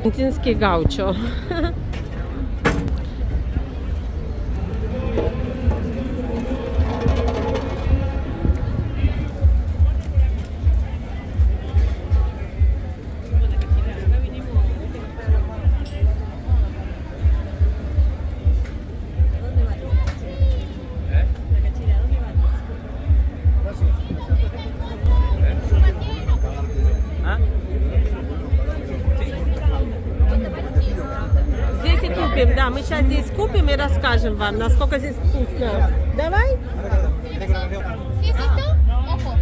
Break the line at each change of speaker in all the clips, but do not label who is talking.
Argentinski gaucho. Да, мы сейчас здесь купим и расскажем вам, насколько здесь вкусно. Давай?
¿Qué es esto? Ojo.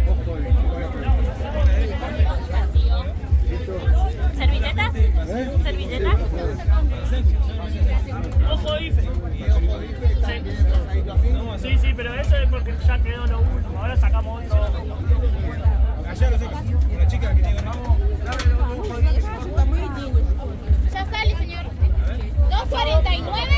¿Servilletas? ¿Servilletas?
Ojo IFE. Sí, sí, pero eso es porque ya quedó lo último. Ahora sacamos otro.
Allá lo sé, una chica que digo, no.
Ya sale, señor. 2.49.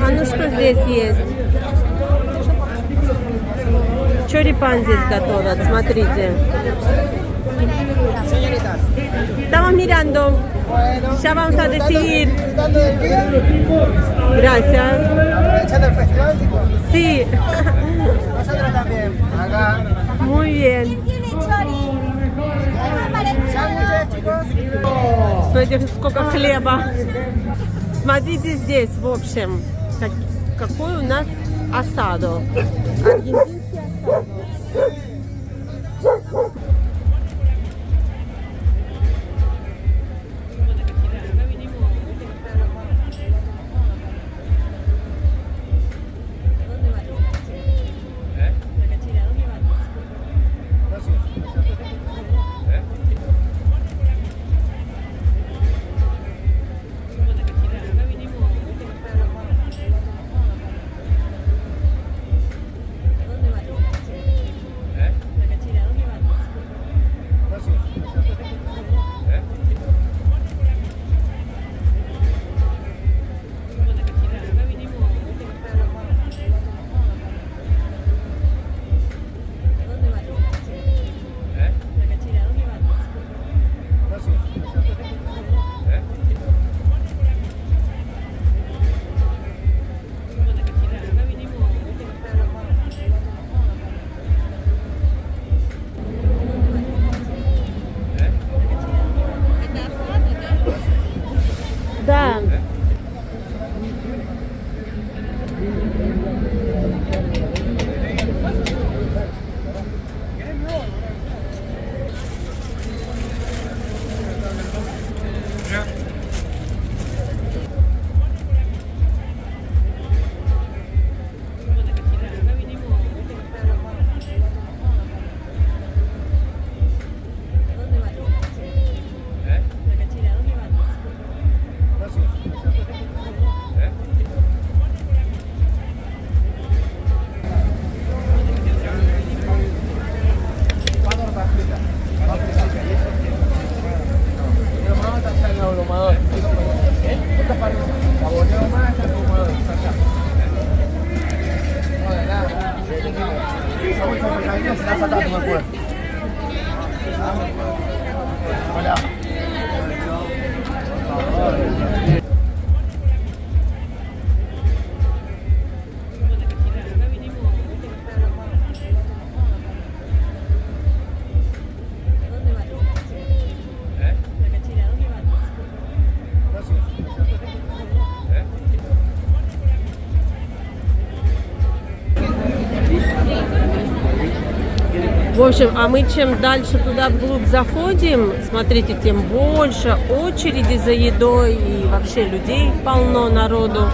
А ну что здесь есть? Чорипан здесь готовят, смотрите. Estamos mirando. Ya vamos a decidir. Gracias.
Aprovechando el festival, chicos.
Sí.
Nosotros también. Acá.
Muy bien.
Tiene chori.
Sándwiches, chicos.
Смотрите, сколько хлеба. Смотрите здесь, в общем, какой у нас асадо. Аргентинский асадо.
Hola.
В общем, а мы чем дальше туда вглубь заходим, смотрите, тем больше очереди за едой и вообще людей полно, народу.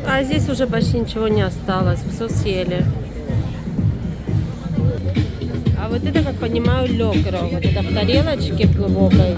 А здесь уже почти ничего не осталось, все съели. А вот это, как понимаю, лёгро. Вот это в тарелочке глубокой.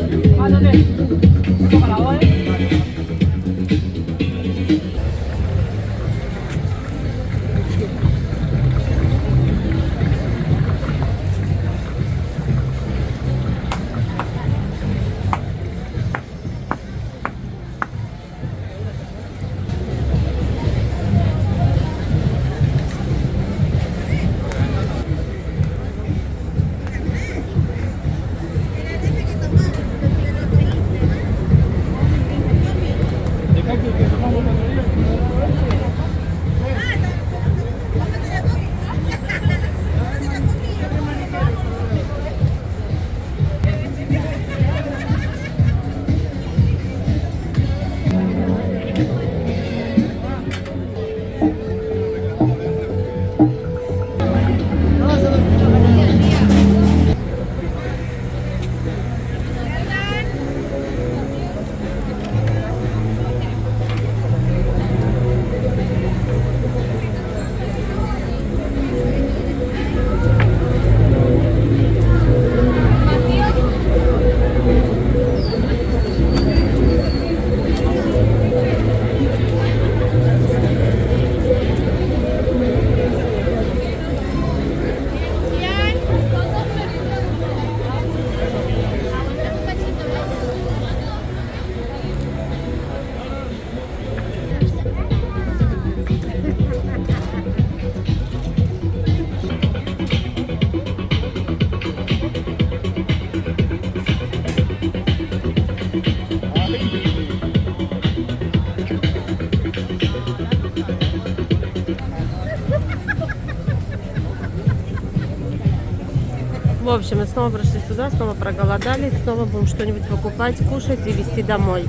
общем, мы снова пришли туда, снова проголодались, снова будем что-нибудь покупать, кушать и везти домой.